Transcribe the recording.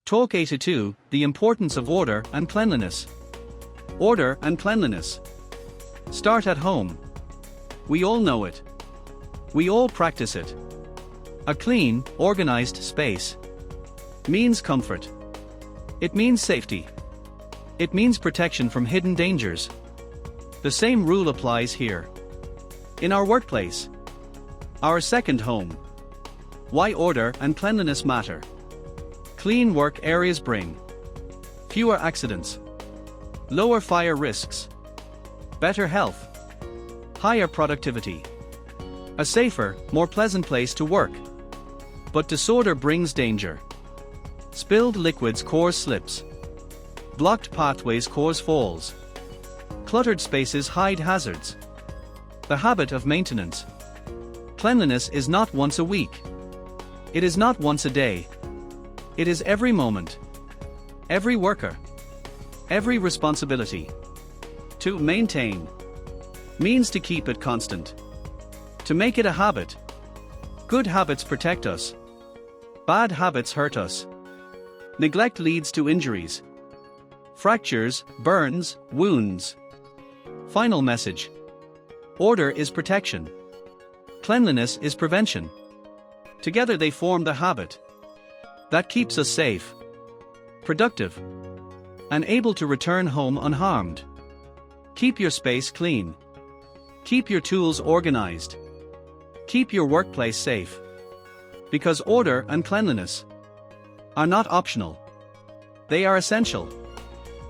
Talk 82, the importance of order and cleanliness. Order and cleanliness. Start at home. We all know it. We all practice it. A clean, organized space means comfort. It means safety. It means protection from hidden dangers. The same rule applies here. In our workplace, our second home. Why order and cleanliness matter. Clean work areas bring fewer accidents, lower fire risks, better health, higher productivity, a safer, more pleasant place to work. But disorder brings danger. Spilled liquids cause slips. Blocked pathways cause falls. Cluttered spaces hide hazards. The habit of maintenance. Cleanliness is not once a week. It is not once a day. It is every moment. Every worker. Every responsibility. To maintain means to keep it constant. To make it a habit. Good habits protect us. Bad habits hurt us. Neglect leads to injuries. Fractures, burns, wounds. Final message. Order is protection. Cleanliness is prevention. Together they form the habit that keeps us safe, productive, and able to return home unharmed. Keep your space clean. Keep your tools organized. Keep your workplace safe. Because order and cleanliness are not optional. They are essential.